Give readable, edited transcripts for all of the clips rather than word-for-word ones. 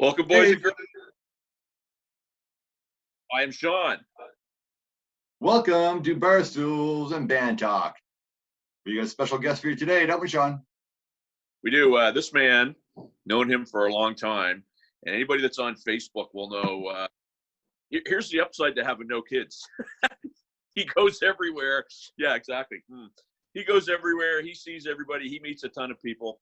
Welcome, boys Hey, and girls. I am Sean. welcome to Barstools and Bandtalk. We got a special guest for you today, don't we, Sean? We do. This man, known him for a long time, and anybody that's on Facebook will know. Here's the upside to having no kids. He goes everywhere. Yeah, exactly. He goes everywhere. He sees everybody. He meets a ton of people,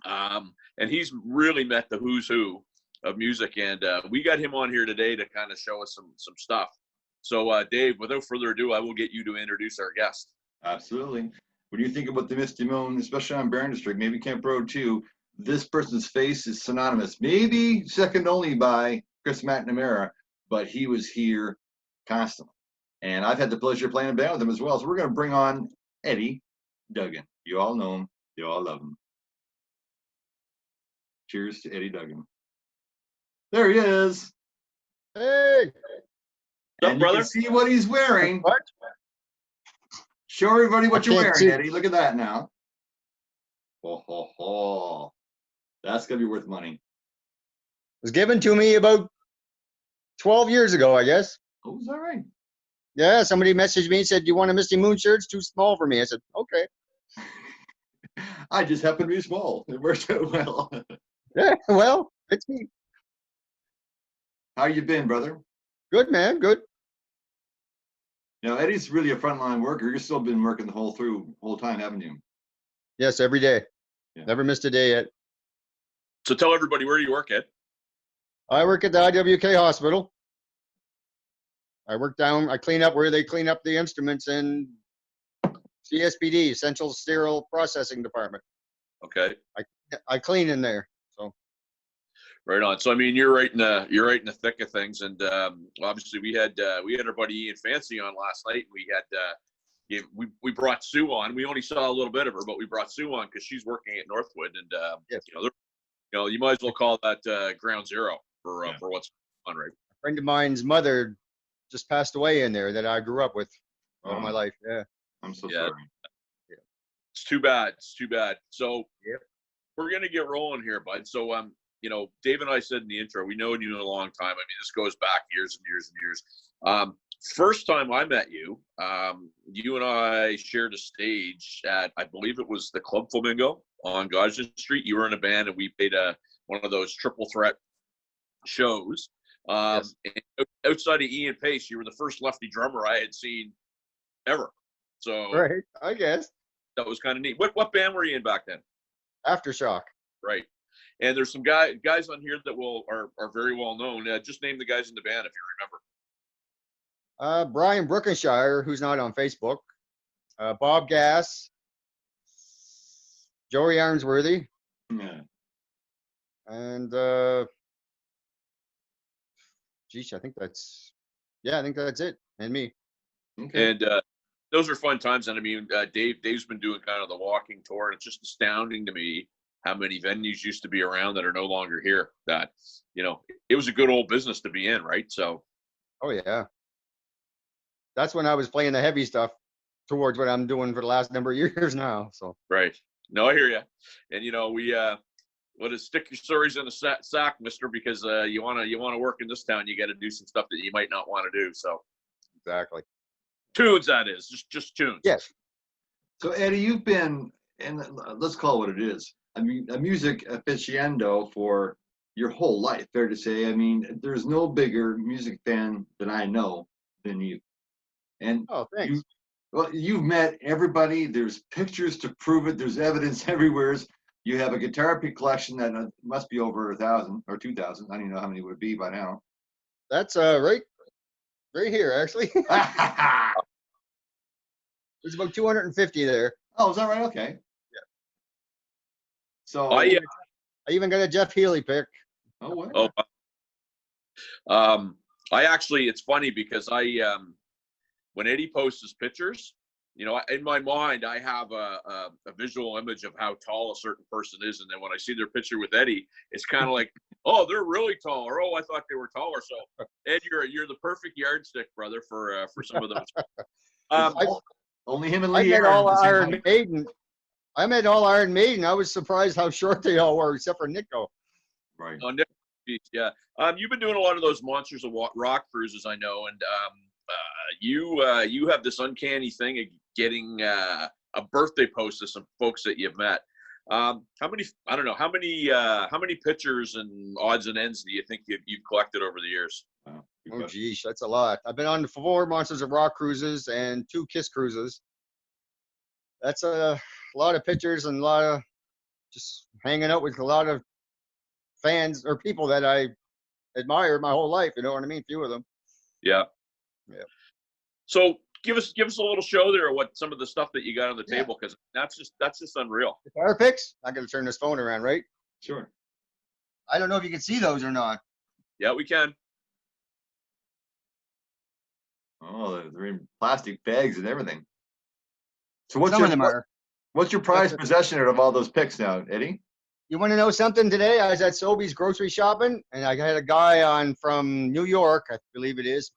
and he's really met the who's who of music. And we got him on here today to kind of show us some stuff. So, Dave, without further ado, I will get you to introduce our guest. Absolutely. When you think about the Misty Moon, especially on Barron District, maybe Camp Road too, this person's face is synonymous, maybe second only by Chris McNamara, but he was here constantly. And I've had the pleasure of playing a band with him as well. So we're going to bring on Eddie Duggan. You all know him. You all love him. Cheers to Eddie Duggan. There he is. Hey, What's up, And you brother? can see what he's wearing. what? Show everybody what I you're can't wearing, see. Eddie. Look at that now. Ho, ho, ho. That's going to be worth money. It was given to me about 12 years ago, I guess. Oh, is that right? Yeah, somebody messaged me and said, "Do you want a Misty Moon shirt? It's too small for me." I said, "Okay." I just happen to be small. It works out well. Yeah, well, it's me. How you been, brother? Good, man. Good. Now, Eddie's really a frontline worker. You've still been working the whole time, haven't you? Yes, every day. Yeah. Never missed a day yet. So tell everybody where you work at. I work at the IWK hospital. I clean up where they clean up the instruments in CSPD, Central Sterile Processing Department. Okay, I clean in there. So right on. So I mean, you're right in the thick of things, and obviously we had our buddy Ian Fancy on last night. We brought Sue on. We only saw a little bit of her, but we brought Sue on because she's working at Northwood, and yes. you might as well call that ground zero for what's on, right? A friend of mine's mother just passed away in there that I grew up with all my Oh. life. Yeah. I'm so Yeah. sorry. It's too bad. It's too bad. So Yep. we're gonna get rolling here, bud. So Dave and I said in the intro, we know you a long time. I mean, this goes back years and years and years. First time I met you, you and I shared a stage at, I believe it was the Club Flamingo on Gosden Street. You were in a band, and we played one of those triple threat shows. Yes. And outside of Ian Pace, you were the first lefty drummer I had seen ever. So Right. I guess. that was kind of neat. What band were you in back then? Aftershock. Right. And there's some guys on here that are very well known. Just name the guys in the band if you remember. Brian Brookenshire, who's not on Facebook. Bob Gass. Joey Arnsworthy. Yeah. And geez, I think that's it. And me. Okay. And those are fun times. And I mean, Dave's been doing kind of the walking tour, and it's just astounding to me how many venues used to be around that are no longer here. That, it was a good old business to be in, right? So. Oh yeah. That's when I was playing the heavy stuff towards what I'm doing for the last number of years now. So. Right. No, I hear you. And we let us stick your stories in a sack, mister, because you wanna work in this town, you got to do some stuff that you might not want to do. So. Exactly. Tunes, that is just tunes. Yes. So, Eddie, you've been, and let's call it what it is, I mean, a music aficionado for your whole life, fair to say. I mean, there's no bigger music fan that I know than you. And Oh, thanks. you've met everybody. There's pictures to prove it. There's evidence everywhere. You have a guitar pick collection that must be over 1,000 or 2,000. I don't even know how many it would be by now. That's right here actually. There's about 250 there. Oh, is that right? Okay. Yeah. So I even got a Jeff Healey pick. oh, wow. Oh, I actually, it's funny because when Eddie posts his pictures, in my mind, I have a visual image of how tall a certain person is. And then when I see their picture with Eddie, it's kind of like, oh, they're really tall, or, oh, I thought they were taller. So Ed, you're the perfect yardstick, brother, for some of those. Only him and I Lee met Aaron all at the same Iron time. Maiden. I met all Iron Maiden. I was surprised how short they all were, except for Nico. Right. Nick Geez, yeah. You've been doing a lot of those Monsters of Rock cruises, I know, and you have this uncanny thing of getting a birthday post to some folks that you've met. How many? I don't know. How many pictures and odds and ends do you think you've collected over the years? Wow. Oh, geez, that's a lot. I've been on 4 Monsters of Rock cruises and 2 Kiss cruises. That's a lot of pictures and a lot of just hanging out with a lot of fans or people that I admired my whole life. You know what I mean? Few of them. Yeah. Yeah. So give us a little show there of what some of the stuff that you got on the Yeah. table, because that's just unreal. Guitar picks. I got to turn this phone around, right? Sure. I don't know if you can see those or not. Yeah, we can. Oh, they're in plastic bags and everything. So what's Some your of them are. what's your prized That's possession out of all those picks now, Eddie? You want to know something today? I was at Sobeys grocery shopping, and I had a guy on from New York, I believe it is,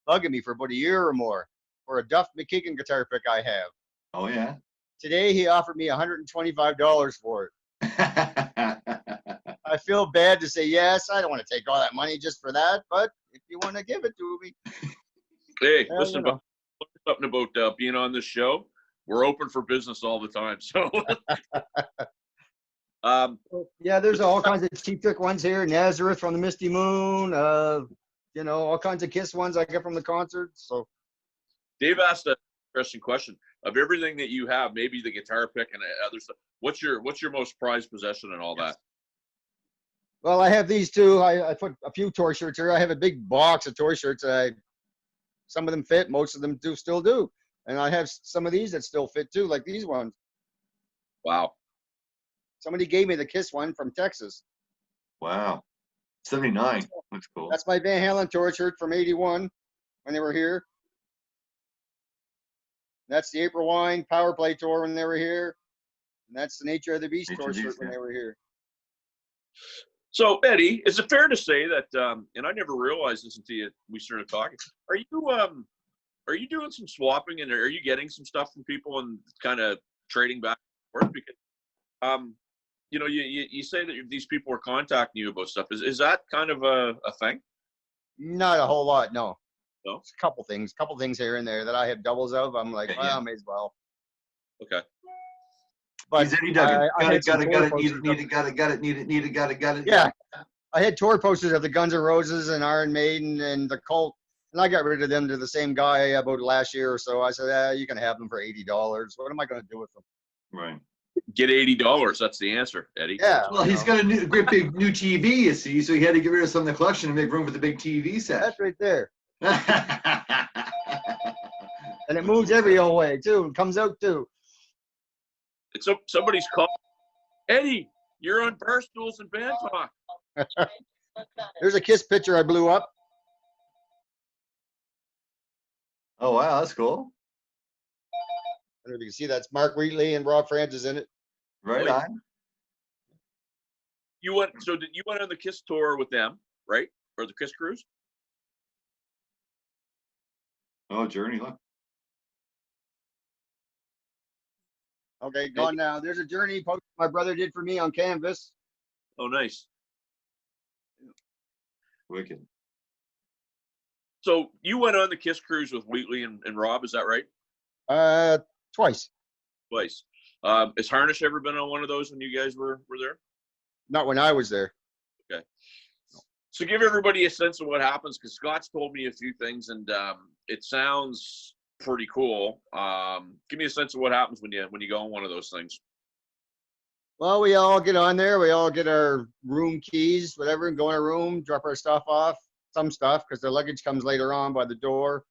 bugging me for about a year or more for a Duff McKagan guitar pick I have. Oh yeah. Today, he offered me $125 for it. I feel bad to say yes. I don't want to take all that money just for that, but if you want to give it to me, Hey, well, listen, you know. something about being on this show. We're open for business all the time. So, Yeah, there's all kinds of cheap trick ones here. Nazareth from the Misty Moon. You know, all kinds of Kiss ones I get from the concerts. So Dave asked an interesting question. Of everything that you have, maybe the guitar pick and other stuff, what's your most prized possession and all that? well, I have these two. I put a few tour shirts here. I have a big box of tour shirts. Some of them fit, most of them still do. And I have some of these that still fit too, like these ones. Wow. Somebody gave me the Kiss one from Texas. Wow. 79. That's cool. That's my Van Halen tour shirt from '81 when they were here. That's the April Wine Power Play tour when they were here. And that's the Nature of the Beast Nature tour of the shirt Beast, when yeah. they were here. So, Eddie, is it fair to say that? And I never realized this until we started talking. Are you doing some swapping, and are you getting some stuff from people and kind of trading back and forth? Because you know, you say that these people are contacting you about stuff. Is that kind of a thing? Not a whole lot, no. No? It's a couple things here and there that I have doubles of. I'm like, Yeah, well, yeah. may as well. Okay. But He's Eddie Duggan. I Got had it, some got it, tour got it, posters need it, got it, got it, need it, need it, got it, got it. Yeah, I had tour posters of the Guns N' Roses and Iron Maiden and the Cult, and I got rid of them to the same guy about last year or so. I said, you can have them for $80. What am I going to do with them? Right. Get $80. That's the answer, Eddie. Yeah. Well, he's got a great big new TV, you see, so he had to get rid of some of the collection and make room for the big TV set. That's right there. And it moves every old way, too. It comes out, too. It's somebody's call. Eddie, you're on Barstools and Bandtalk. There's a Kiss picture I blew up. Oh, wow, that's cool. I don't know if you can see that's Mark Wheatley and Rob Francis in it. Right Oh, yeah. on. You went on the Kiss tour with them, right? Or the Kiss cruise? Oh, Journey, look. Okay, gone now. There's a Journey post my brother did for me on canvas. Oh, nice. Wicked. So you went on the Kiss cruise with Wheatley and Rob, is that right? Twice. Twice. Has Harnish ever been on one of those when you guys were there? Not when I was there. Okay. So give everybody a sense of what happens, because Scott's told me a few things, and it sounds pretty cool. Give me a sense of what happens when you go on one of those things. Well, we all get on there. We all get our room keys, whatever, and go in our room, drop our stuff off, some stuff, because the luggage comes later on by the door.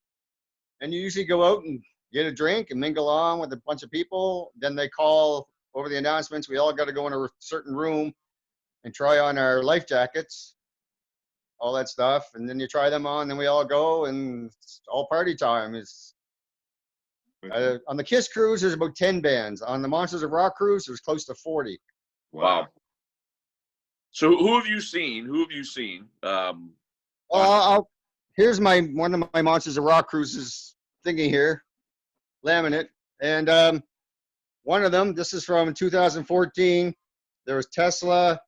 And you usually go out and get a drink and mingle on with a bunch of people. Then they call over the announcements. We all got to go in a certain room and try on our life jackets, all that stuff. And then you try them on, then we all go, and it's all party time. It's on the Kiss cruise, there's about 10 bands. On the Monsters of Rock cruise, there's close to 40. Wow. So who have you seen? Here's one of my Monsters of Rock cruises thingy here, laminate. And one of them, this is from 2014. There was Tesla,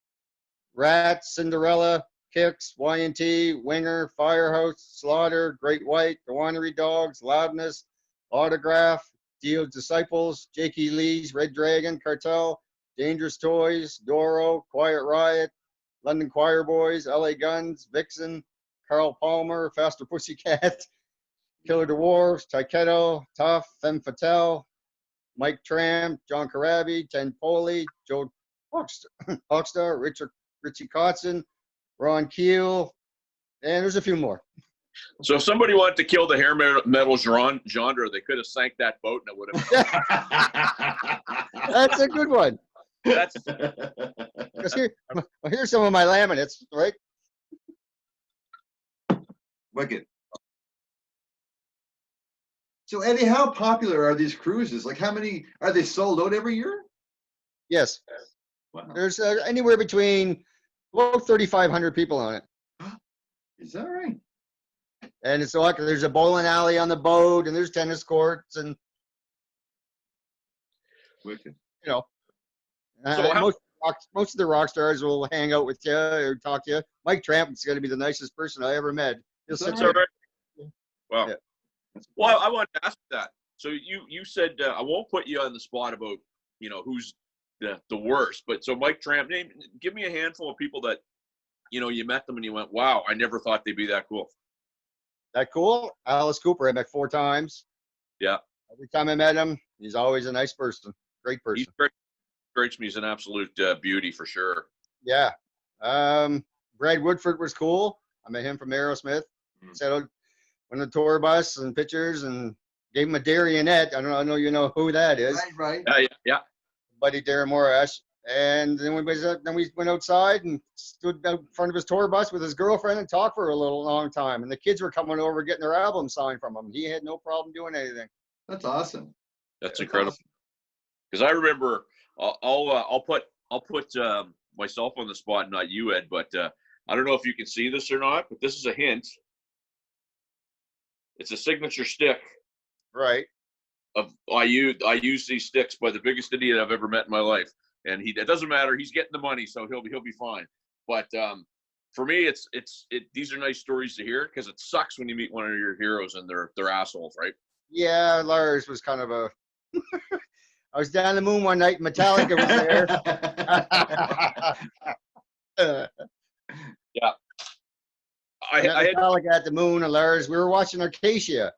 Rat, Cinderella, Kicks, Y&T, Winger, Firehouse, Slaughter, Great White, The Winery Dogs, Loudness, Autograph, Dio's Disciples, Jakey Lee's, Red Dragon, Cartel, Dangerous Toys, Doro, Quiet Riot, London Choir Boys, LA Guns, Vixen, Carl Palmer, Faster Pussycat, Killer Dwarfs, Taiketo, Tough, Femme Fatale, Mike Tramp, John Karabi, Ten Poli, Joe Hoekstra, Richie Kotzen, Ron Keel, and there's a few more. So if somebody wanted to kill the hair metal genre, they could have sank that boat and it would have. That's a good one. That's Because here's some of my laminates, right? Wicked. So Eddie, how popular are these cruises? Like, how many are they sold out every year? Yes. Wow. There's anywhere between about 3,500 people on it. Is that right? And it's like there's a bowling alley on the boat, and there's tennis courts, and Wicked. you know, So most of the rock stars will hang out with you or talk to you. Mike Tramp is going to be the nicest person I ever met. He'll sit That's all there. right. Wow. Yeah. Well, I wanted to ask that. So you said I won't put you on the spot about who's the worst, but so Mike Tramp, give me a handful of people that you met them and you went, wow, I never thought they'd be that cool. That cool? Alice Cooper, I met 4 times. Yeah. Every time I met him, he's always a nice person. Great person. He strikes me as an absolute beauty for sure. Yeah. Brad Woodford was cool. I met him from Aerosmith. Sat on the tour bus and pictures and gave him a Darionette. I know you know who that is. Right. Yeah. Buddy Darren Morash. And then we went outside and stood out in front of his tour bus with his girlfriend and talked for a long time. And the kids were coming over getting their album signed from him. He had no problem doing anything. That's awesome. That's incredible. Because I remember, I'll put myself on the spot, not you, Ed. But I don't know if you can see this or not. But this is a hint. It's a signature stick. Right. I use these sticks by the biggest idiot I've ever met in my life. And it doesn't matter. He's getting the money, so he'll be fine. But for me, these are nice stories to hear because it sucks when you meet one of your heroes and they're assholes, right? Yeah, Lars was kind of a. I was down the moon one night. Metallica was there. Yeah. I had Metallica at the moon, and Lars. We were watching Acacia.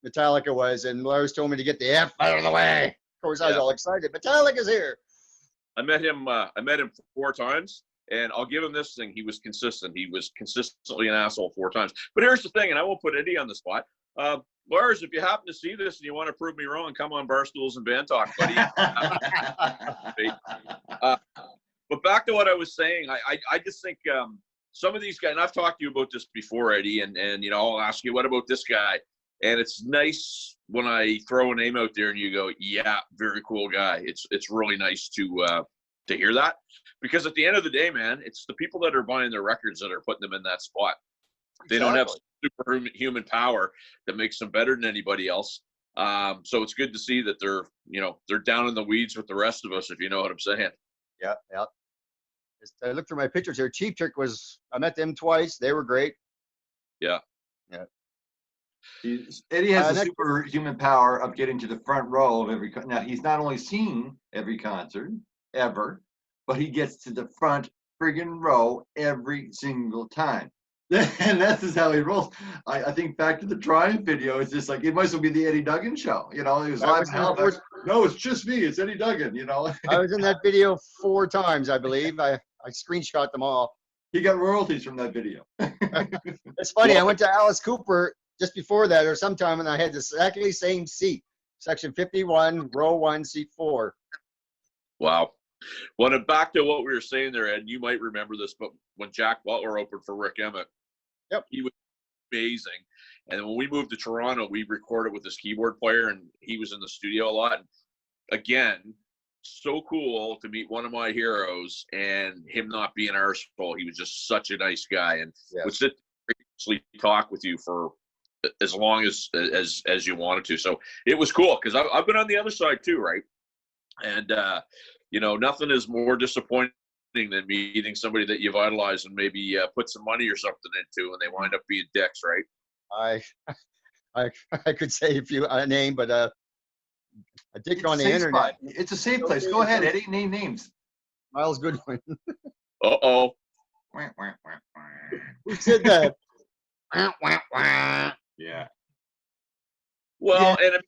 Metallica was, and Lars told me to get the F out of the way. Of course, I was all excited. Metallica's here. I met him 4 times, and I'll give him this thing. He was consistent. He was consistently an asshole 4 times. But here's the thing, and I won't put Eddie on the spot. Lars, if you happen to see this and you want to prove me wrong, come on Barstools and Bandtalk, buddy. But back to what I was saying, I just think some of these guys, and I've talked to you about this before, Eddie, and I'll ask you, what about this guy? And it's nice when I throw a name out there and you go, yeah, very cool guy. It's really nice to hear that, because at the end of the day, man, it's the people that are buying their records that are putting them in that spot. They don't have superhuman power that makes them better than anybody else. So it's good to see that they're down in the weeds with the rest of us, if you know what I'm saying. Yeah. I looked through my pictures here. Cheap Trick I met them twice. They were great. Yeah. Eddie has the superhuman power of getting to the front row of every. Now he's not only seen every concert ever, but he gets to the front friggin' row every single time. And that's just how he rolls. I think back to the Triumph video, it's just like it might as well be the Eddie Duggan show. He was live in Halifax. No, it's just me. It's Eddie Duggan. I was in that video 4 times, I believe. I screenshot them all. He got royalties from that video. It's funny. I went to Alice Cooper just before that or sometime, and I had the exactly same seat, section 51, row 1, seat 4. Wow. Well, and back to what we were saying there, Ed, you might remember this, but when Jack Butler opened for Rick Emmett, he was amazing. And when we moved to Toronto, we recorded with this keyboard player, and he was in the studio a lot. And again, so cool to meet one of my heroes and him not be an arsehole. He was just such a nice guy, and would sit there and talk with you for as long as you wanted to. So it was cool because I've been on the other side too, right? And nothing is more disappointing than meeting somebody that you've idolized and maybe put some money or something into, and they wind up being dicks, right? I could say a name, but a dick It's on a the safe internet. spot. It's a safe place. Go ahead, Eddie. Name names. Miles Goodwin. Uh-oh. Who said that? Yeah. Well, and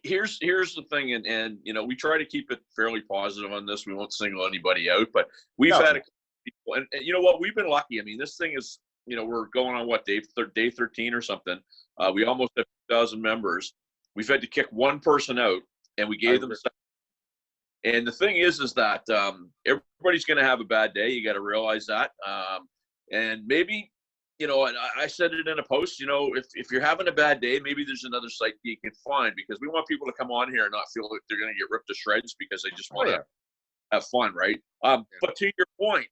here's the thing, and you know, we try to keep it fairly positive on this. We won't single anybody out, but we've No. had a couple people, and you know what? We've been lucky. I mean, this thing is, you know, we're going on what, day 13 or something. We almost have 2,000 members. We've had to kick one person out, and we gave them. And the thing is that everybody's going to have a bad day. You got to realize that. And maybe, you know, and I said it in a post, you know, if you're having a bad day, maybe there's another site you can find, because we want people to come on here and not feel like they're going to get ripped to shreds because they just want to have fun, right? But to your point,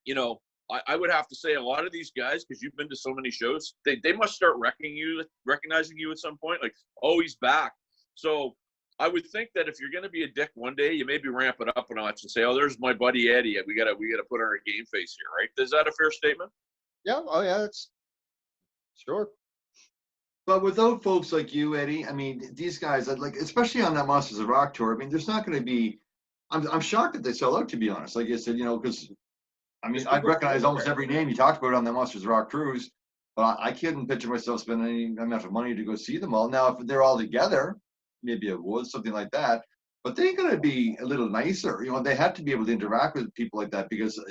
you know, I would have to say a lot of these guys, because you've been to so many shows, they must start recognizing you at some point, like, oh, he's back. So I would think that if you're going to be a dick one day, you maybe ramp it up a notch and say, oh, there's my buddy Eddie. We gotta put on our game face here, right? Is that a fair statement? Yeah. Oh, yeah. That's sure. But without folks like you, Eddie, I mean, these guys, like, especially on that Monsters of Rock tour, I mean, there's not going to be. I'm shocked that they sell out, to be honest. Like I said, you know, because I mean, I recognize almost every name you talked about on the Monsters of Rock cruise, but I couldn't picture myself spending any amount of money to go see them all. Now, if they're all together, maybe it would, something like that. But they're going to be a little nicer. You know, they have to be able to interact with people like that, because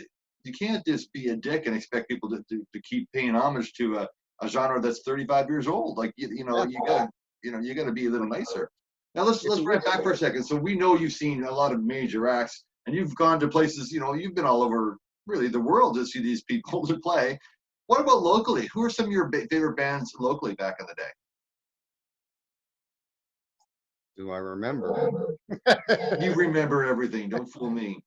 you can't just be a dick and expect people to keep paying homage to a genre that's 35 years old. Like, you gotta be a little nicer. Now let's bring it back for a second. So we know you've seen a lot of major acts, and you've gone to places. You know, you've been all over really the world to see these people to play. What about locally? Who are some of your favorite bands locally back in the day? Do I remember? You remember everything. Don't fool me.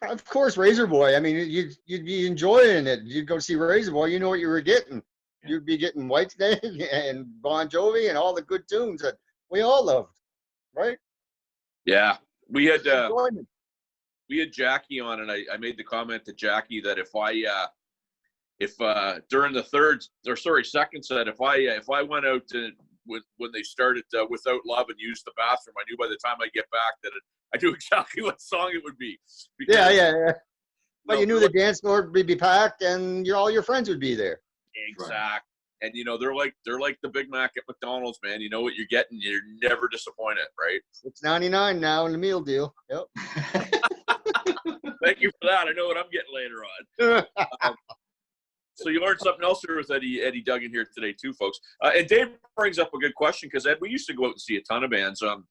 Of course, Razor Boy. I mean, you'd be enjoying it. You'd go see Razor Boy. You know what you were getting. You'd be getting Whitesnake and Bon Jovi and all the good tunes that we all loved, right? Yeah, we had Jackie on, and I made the comment to Jackie that if during the second set, if I went out to when they started Without Love and used the bathroom, I knew by the time I get back that I knew exactly what song it would be. Because, yeah. But you knew the dance floor would be packed, and all your friends would be there. Exactly. Right. And you know, they're like the Big Mac at McDonald's, man. You know what you're getting. You're never disappointed, right? $6.99 now in the meal deal. Yep. Thank you for that. I know what I'm getting later on. So you learned something else here with Eddie Duggan here today too, folks. And Dave brings up a good question, because Ed, we used to go out and see a ton of bands. You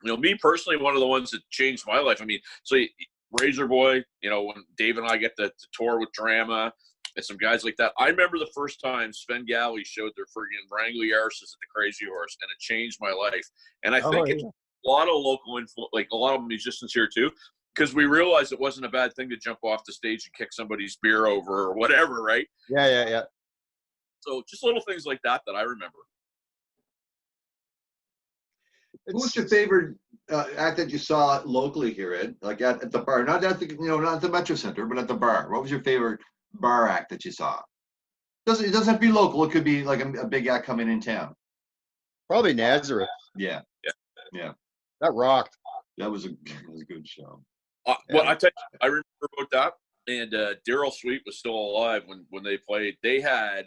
know, me personally, one of the ones that changed my life. I mean, so Razor Boy, you know, when Dave and I get to tour with Drama and some guys like that. I remember the first time Sven Galley showed their friggin' Wrangly arses at the Crazy Horse, and it changed my life. And I think it's a lot of local influence, like a lot of musicians here too, because we realized it wasn't a bad thing to jump off the stage and kick somebody's beer over or whatever, right? Yeah. So just little things like that I remember. Who was your favorite act that you saw locally here, Ed? Like at the bar, not at the not at the Metro Center, but at the bar. What was your favorite bar act that you saw? It doesn't have to be local. It could be like a big act coming in town. Probably Nazareth. Yeah. That rocked. That was a good show. Well, I tell you, I remember about that. And Daryl Sweet was still alive when they played. They had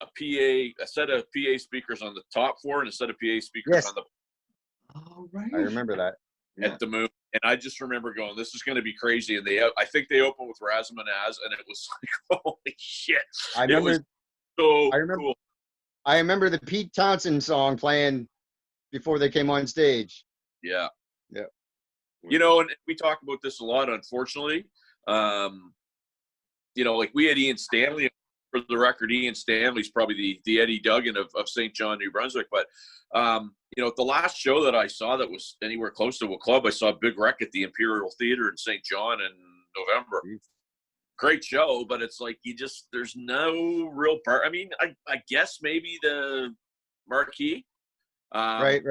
a set of PA speakers on the top floor and a set of PA speakers on the. Oh, right. I remember that. At the Moon. And I just remember going, this is going to be crazy. And I think they opened with Razamanaz, and it was like, holy shit. I remember cool. I remember the Pete Townsend song playing before they came on stage. Yeah. You know, and we talk about this a lot, unfortunately. You know, like we had Ian Stanley. For the record, Ian Stanley's probably the Eddie Duggan of St. John, New Brunswick. But, you know, the last show that I saw that was anywhere close to a club, I saw Big Wreck at the Imperial Theater in St. John in November. Great show, but it's like there's no real part. I mean, I guess maybe the Marquee. Right.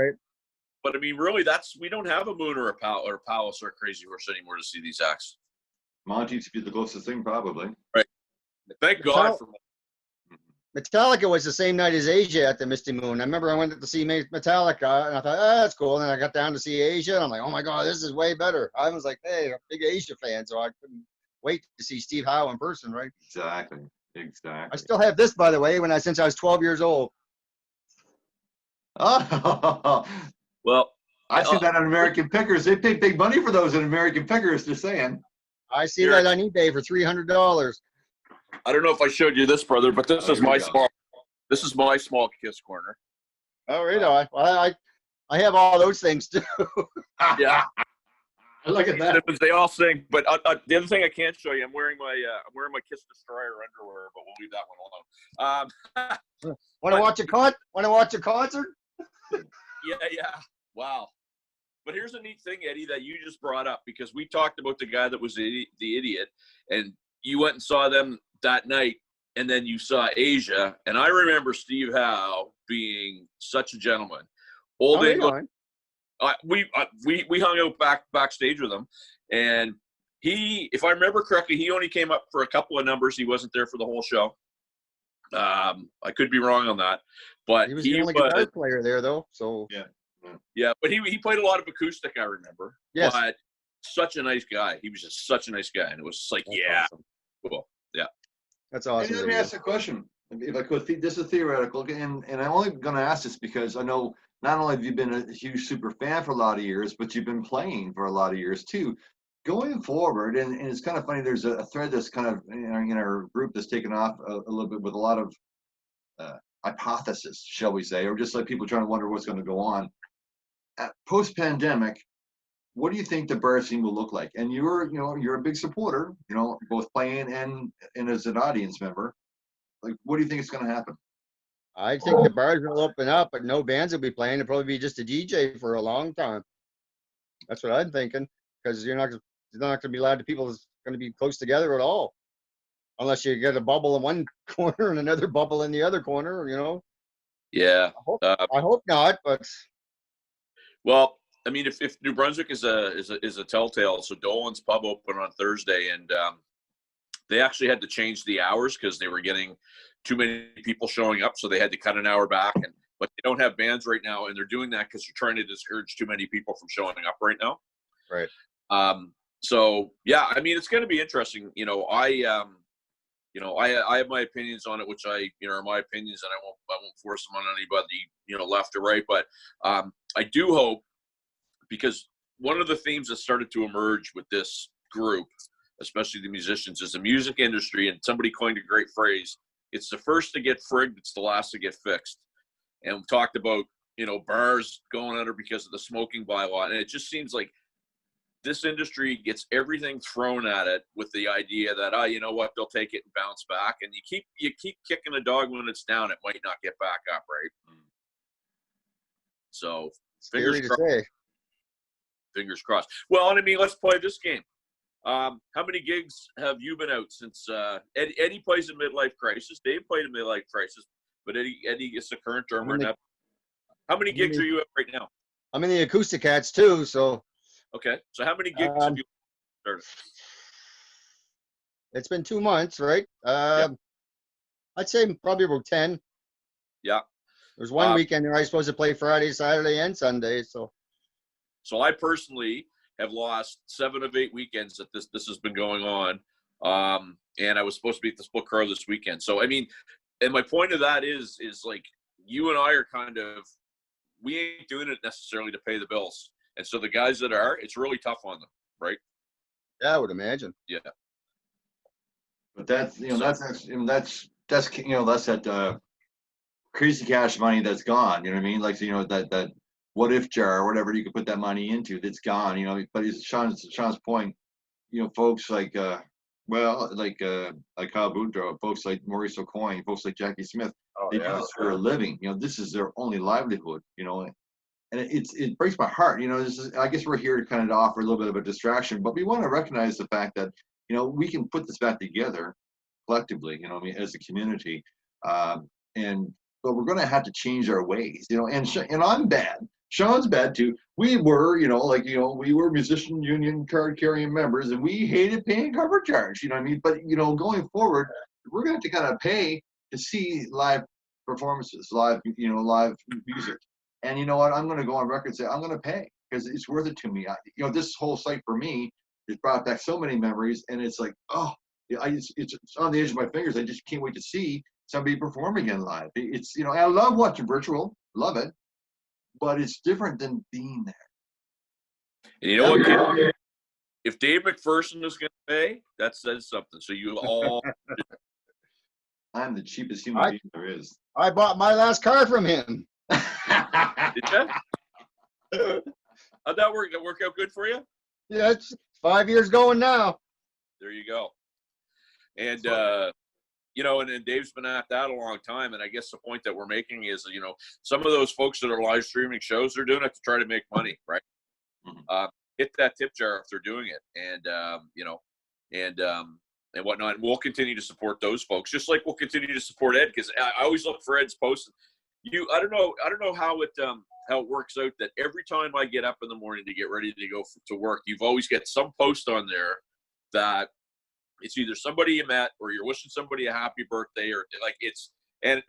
But I mean, really, we don't have a Moon or a Palace or a Crazy Horse anymore to see these acts. Monty's be the closest thing, probably. Right. Thank God for. Metallica was the same night as Asia at the Misty Moon. I remember I went to see Metallica, and I thought, oh, that's cool. And then I got down to see Asia, and I'm like, oh my God, this is way better. I was like, hey, I'm a big Asia fan, so I couldn't wait to see Steve Howe in person, right? Exactly. I still have this, by the way, since I was 12 years old. Oh, well, I see that on American Pickers. They pay big money for those in American Pickers. Just saying. I see that on eBay for $300. I don't know if I showed you this, brother, but this is my small. This is my small Kiss corner. Oh, really? I have all those things too. Yeah. Look at that. They all sing, but the other thing I can't show you, I'm wearing my Kiss Destroyer underwear, but we'll leave that one alone. Want to watch a concert? Yeah. Wow. But here's a neat thing, Eddie, that you just brought up, because we talked about the guy that was the idiot, and you went and saw them that night, and then you saw Asia, and I remember Steve Howe being such a gentleman. Old England. We hung out backstage with him, and he, if I remember correctly, he only came up for a couple of numbers. He wasn't there for the whole show. I could be wrong on that, but he was the only guitar player there, though. So yeah, but he played a lot of acoustic, I remember. Yes. But such a nice guy. He was just such a nice guy, and it was like, that's awesome. Cool. Yeah. That's awesome. Let me ask a question, if I could. This is theoretical, and I'm only going to ask this because I know not only have you been a huge super fan for a lot of years, but you've been playing for a lot of years too. Going forward, and it's kind of funny, there's a thread that's kind of in our group that's taken off a little bit with a lot of hypothesis, shall we say, or just like people trying to wonder what's going to go on. Post-pandemic, what do you think the bar scene will look like? And you're a big supporter, both playing and as an audience member. Like, what do you think is going to happen? I think the bars will open up, but no bands will be playing. It'll probably be just a DJ for a long time. That's what I'm thinking, because you're not going to be allowed to people that's going to be close together at all, unless you get a bubble in one corner and another bubble in the other corner. Yeah. I hope not, but. Well, I mean, if New Brunswick is a telltale, so Dolan's Pub opened on Thursday, and they actually had to change the hours because they were getting too many people showing up, so they had to cut an hour back. But they don't have bands right now, and they're doing that because they're trying to discourage too many people from showing up right now. Right. So yeah, I mean, it's going to be interesting. I have my opinions on it, which are my opinions, and I won't force them on anybody, left or right. But I do hope, because one of the themes that started to emerge with this group, especially the musicians, is the music industry, and somebody coined a great phrase: it's the first to get frigged, it's the last to get fixed. And we talked about, bars going under because of the smoking bylaw, and it just seems like this industry gets everything thrown at it with the idea that, you know what, they'll take it and bounce back, and you keep kicking a dog when it's down, it might not get back up, right? So fingers crossed. Fingers crossed. Well, and I mean, let's play this game. How many gigs have you been out since Eddie plays in Midlife Crisis? Dave played in Midlife Crisis, but Eddie is the current drummer. How many gigs are you at right now? I'm in the Acoustic Cats too, so. Okay, so how many gigs have you started? It's been 2 months, right? I'd say probably about 10. Yeah. There's one weekend there I was supposed to play Friday, Saturday, and Sunday. So I personally have lost 7 of 8 weekends that this has been going on. And I was supposed to be at the Split Crow this weekend. So, I mean, and my point of that is like, you and I are kind of, we ain't doing it necessarily to pay the bills. And so the guys that are, it's really tough on them, right? Yeah, I would imagine. Yeah. But that's that crazy cash money that's gone. You know what I mean? Like, that what if jar or whatever you could put that money into, that's gone. But it's Sean's point. Folks like Kyle Boudreaux, folks like Maurice O'Coin, folks like Jackie Smith, they do this for a living. This is their only livelihood. And it breaks my heart. I guess we're here to kind of offer a little bit of a distraction, but we want to recognize the fact that we can put this back together collectively. As a community, but we're going to have to change our ways. And I'm bad. Sean's bad too. We were, we were musician union card carrying members, and we hated paying cover charge. You know what I mean? But going forward, we're going to have to kind of pay to see live performances, live music. And you know what? I'm going to go on record and say I'm going to pay because it's worth it to me. This whole site for me has brought back so many memories, and it's like, oh, it's on the edge of my fingers. I just can't wait to see somebody perform again live. It's I love watching virtual, love it, but it's different than being there. And you know what, kid? If Dave McPherson is going to pay, that says something. So you all. I'm the cheapest human being there is. I bought my last car from him. Did you? How'd that work? That work out good for you? Yeah, it's 5 years going now. There you go. And and Dave's been at that a long time. And I guess the point that we're making is, some of those folks that are live streaming shows, they're doing it to try to make money, right? Mm-hmm. Hit that tip jar if they're doing it, and whatnot. And we'll continue to support those folks, just like we'll continue to support Ed, because I always look for Ed's posts. I don't know how it works out that every time I get up in the morning to get ready to go to work, you've always got some post on there that it's either somebody you met or you're wishing somebody a happy birthday, or I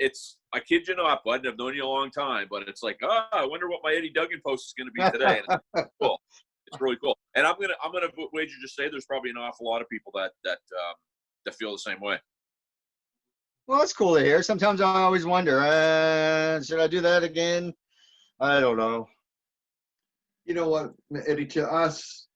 kid you not, bud, I've known you a long time, but it's like, I wonder what my Eddie Duggan post is going to be today. And it's cool. It's really cool. And I'm gonna wager just say there's probably an awful lot of people that feel the same way. Well, it's cool to hear. Sometimes I always wonder, should I do that again? I don't know. You know what, Eddie? To us,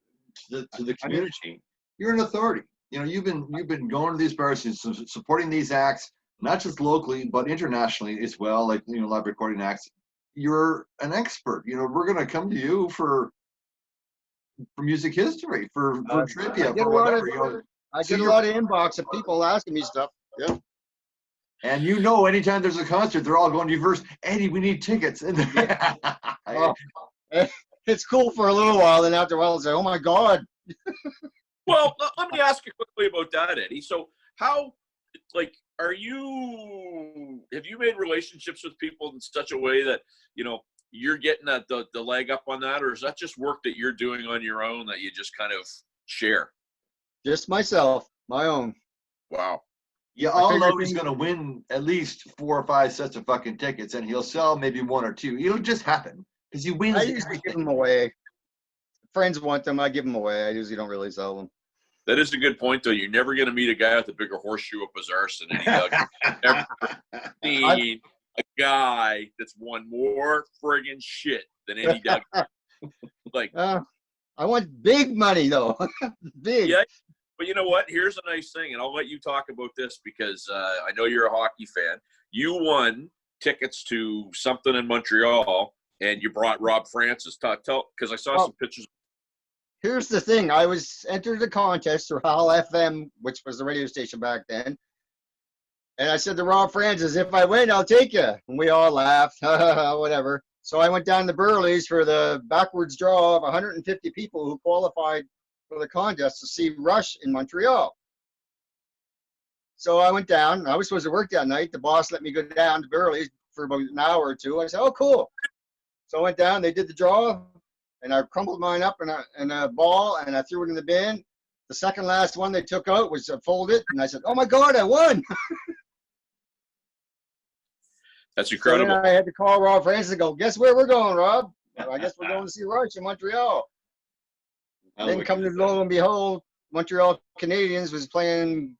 to the community, you're an authority. You've been going to these bars and supporting these acts, not just locally but internationally as well. Like live recording acts. You're an expert. We're gonna come to you for music history, for trivia, for whatever. I get a lot of inbox of people asking me stuff. Yeah. And anytime there's a concert, they're all going to you first. Eddie, we need tickets. It's cool for a little while, then after a while, it's like, oh my God. Well, let me ask you quickly about that, Eddie. So how, have you made relationships with people in such a way that, you're getting the leg up on that, or is that just work that you're doing on your own that you just kind of share? Just myself, my own. Wow. You all know he's going to win at least 4 or 5 sets of fucking tickets, and he'll sell maybe 1 or 2. It'll just happen because he wins. I usually give them away. Friends want them, I give them away. I usually don't really sell them. That is a good point, though. You're never going to meet a guy with a bigger horseshoe up his arse than Eddie Duggan. Never seen a guy that's won more friggin' shit than Eddie Duggan. I want big money, though. Big. Yeah, but you know what? Here's a nice thing, and I'll let you talk about this because I know you're a hockey fan. You won tickets to something in Montreal, and you brought Rob Francis. Because I saw some pictures. Here's the thing. I was entered a contest through Hal FM, which was the radio station back then. And I said to Rob Francis, if I win, I'll take you. And we all laughed, whatever. So I went down to Burley's for the backwards draw of 150 people who qualified for the contest to see Rush in Montreal. So I went down. I was supposed to work that night. The boss let me go down to Burley's for about an hour or two. I said, oh, cool. So I went down. They did the draw, and I crumpled mine up in a ball, and I threw it in the bin. The second last one they took out was folded, and I said, oh, my God, I won. That's incredible. So then I had to call Rob Francis and go, guess where we're going, Rob? I guess we're going to see Rush in Montreal. Then come to lo and behold, Montreal Canadiens was playing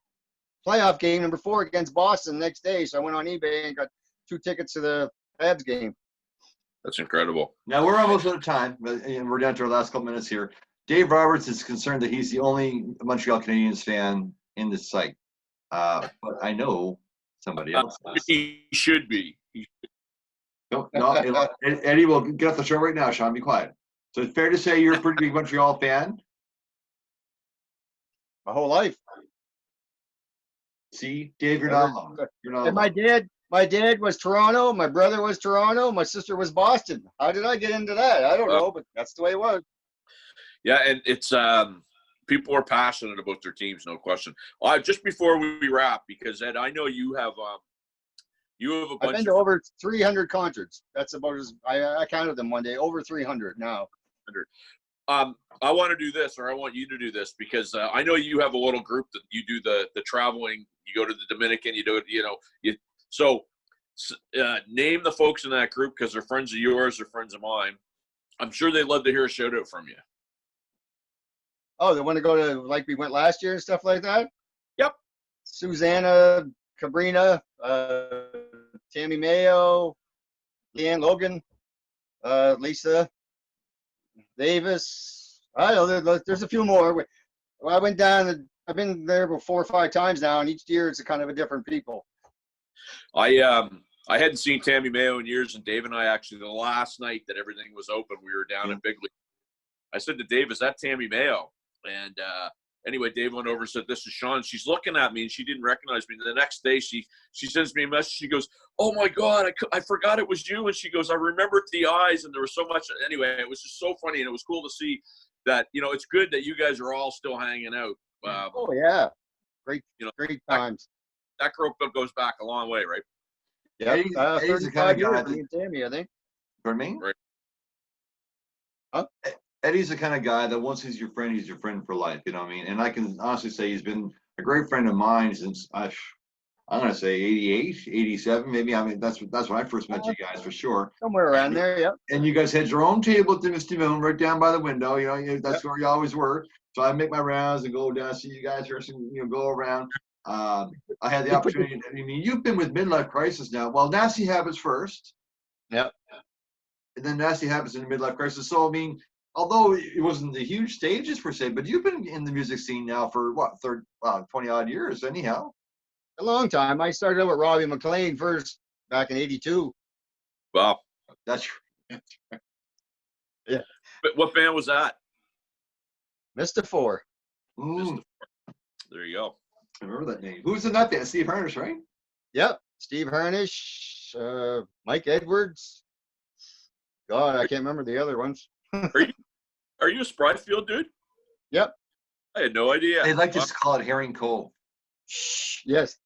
playoff game number 4 against Boston the next day. So I went on eBay and got 2 tickets to the Habs game. That's incredible. Now we're almost out of time, and we're down to our last couple minutes here. Dave Roberts is concerned that he's the only Montreal Canadiens fan in this site. But I know somebody else is. He should be. No, Eddie will get off the show right now, Sean. Be quiet. So it's fair to say you're a pretty big Montreal fan? My whole life. See, Dave, you're not alone. You're not And alone. my dad was Toronto. My brother was Toronto. My sister was Boston. How did I get into that? I don't know, but that's the way it was. Yeah, and it's people are passionate about their teams, no question. Just before we wrap, because Ed, I know you have You have a I've bunch been of to over 300 concerts. That's about as I counted them one day. Over 300 now. I want to do this, or I want you to do this, because I know you have a little group that you do the traveling. You go to the Dominican. You do it. Name the folks in that group, because they're friends of yours or friends of mine. I'm sure they'd love to hear a shout out from you. Oh, they want to go to like we went last year and stuff like that? Yep. Susanna, Cabrina, Tammy Mayo, Leanne Logan, Lisa Davis. I know there's a few more. Well, I went down. I've been there about 4 or 5 times now, and each year it's a kind of a different people. I hadn't seen Tammy Mayo in years, and Dave and I actually, the last night that everything was open, we were down in Big League. I said to Dave, "Is that Tammy Mayo?" And anyway, Dave went over and said, "This is Sean." She's looking at me, and she didn't recognize me. The next day, she sends me a message. She goes, "Oh my God, I forgot it was you." And she goes, "I remembered the eyes, and there was so much." Anyway, it was just so funny, and it was cool to see that. It's good that you guys are all still hanging out. Oh yeah, great times. That group goes back a long way, right? Yeah, Eddie's the kind 35 of years guy for me and Tammy, I think. Pardon me? Right. Huh? Eddie's the kind of guy that once he's your friend for life. You know what I mean? And I can honestly say he's been a great friend of mine since I'm going to say 88, 87, maybe. I mean, that's when I first met you guys for sure. Somewhere around there, yeah. And you guys had your own table at the Misty Moon right down by the window. That's where you always were. So I make my rounds and go down, see you guys here, go around. I had the opportunity. I mean, you've been with Midlife Crisis now. Well, Nasty Habits first. Yep. And then Nasty Habits in the Midlife Crisis. So, I mean, although it wasn't the huge stages per se, but you've been in the music scene now for 20 odd years anyhow. A long time. I started out with Robbie McLean first back in '82. Wow. That's yeah. But what band was that? Mr. Four. There you go. I remember that name. Who's in that band? Steve Harnish, right? Yep. Steve Harnish, Mike Edwards. God, I can't remember the other ones. Are you a Spryfield dude? Yep. I had no idea. They like to call it Herring Cove. Yes.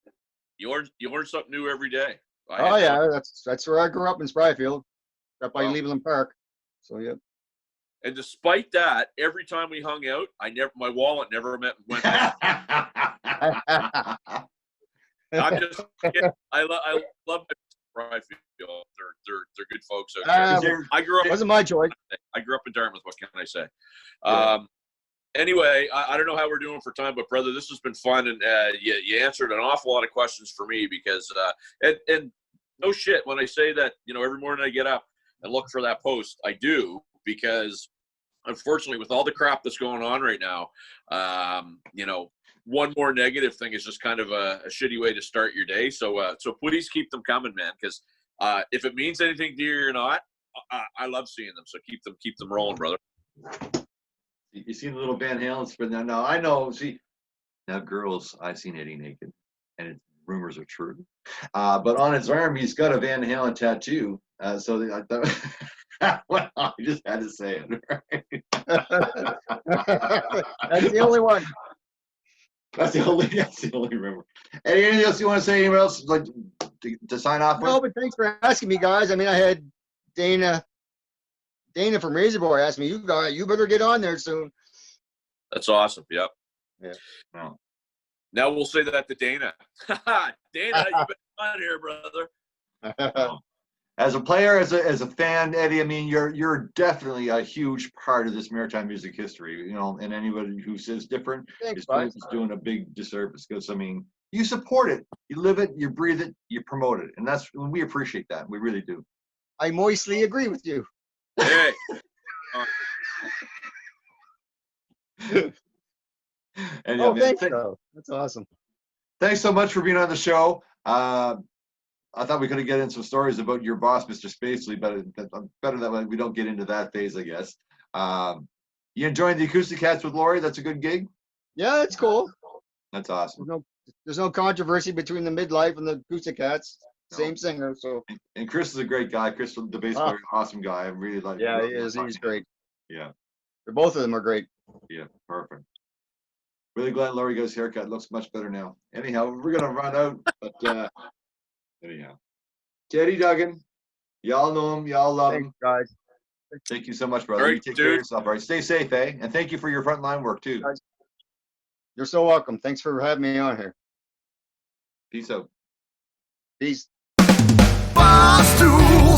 You learn something new every day. Oh yeah, that's where I grew up in Spryfield, up by Leveland Park. So yeah. And despite that, every time we hung out, my wallet never went. I'm just kidding. I love Spryfield. They're good folks out there. I grew up. Wasn't my choice. I grew up in Dartmouth. What can I say? Yeah. Anyway, I don't know how we're doing for time, but brother, this has been fun, and you answered an awful lot of questions for me because and no shit when I say that every morning I get up and look for that post, I do, because unfortunately with all the crap that's going on right now, one more negative thing is just kind of a shitty way to start your day. So please keep them coming, man, because if it means anything to you or not, I love seeing them. So keep them rolling, brother. You see the little Van Halen spread now. No, I know. See, now girls, I've seen Eddie naked, and rumors are true. But on his arm, he's got a Van Halen tattoo. So I thought, well, I just had to say it. Right? That's the only one. That's the only rumor. Anything else you want to say? Anyone else like to sign off with? No, but thanks for asking me, guys. I mean, I had Dana from Razor Boy asked me, you better get on there soon. That's awesome. Yep. Yeah. No. Now we'll say that to Dana. Dana, you been on here, brother. As a player, as a fan, Eddie, I mean, you're definitely a huge part of this maritime music history. And anybody who says different is doing a big disservice, because I mean, you support it, you live it, you breathe it, you promote it, and we appreciate that. We really do. I moistly agree with you. Hey. Thanks, though. That's awesome. Thanks so much for being on the show. I thought we could have get into some stories about your boss, Mr. Spacely, but better that we don't get into that phase, I guess. You enjoying the Acoustic Cats with Lori? That's a good gig? Yeah, it's cool. That's awesome. There's no controversy between the Midlife and the Acoustic Cats. Same singer, so. And Chris is a great guy. Chris, the bass player, awesome guy. I really like him. Yeah, he is. He's great. Yeah. Both of them are great. Yeah, perfect. Really glad Laurie got his haircut. Looks much better now. Anyhow, we're gonna run out, but anyhow. Teddy Duggan. Y'all know him. Y'all love Thanks, him. guys. Thank you so much, brother. All You right, take care of dude. yourself, all right? Stay safe, eh? And thank you for your frontline work, too. You're so welcome. Thanks for having me on here. Peace out. Peace. Barstools.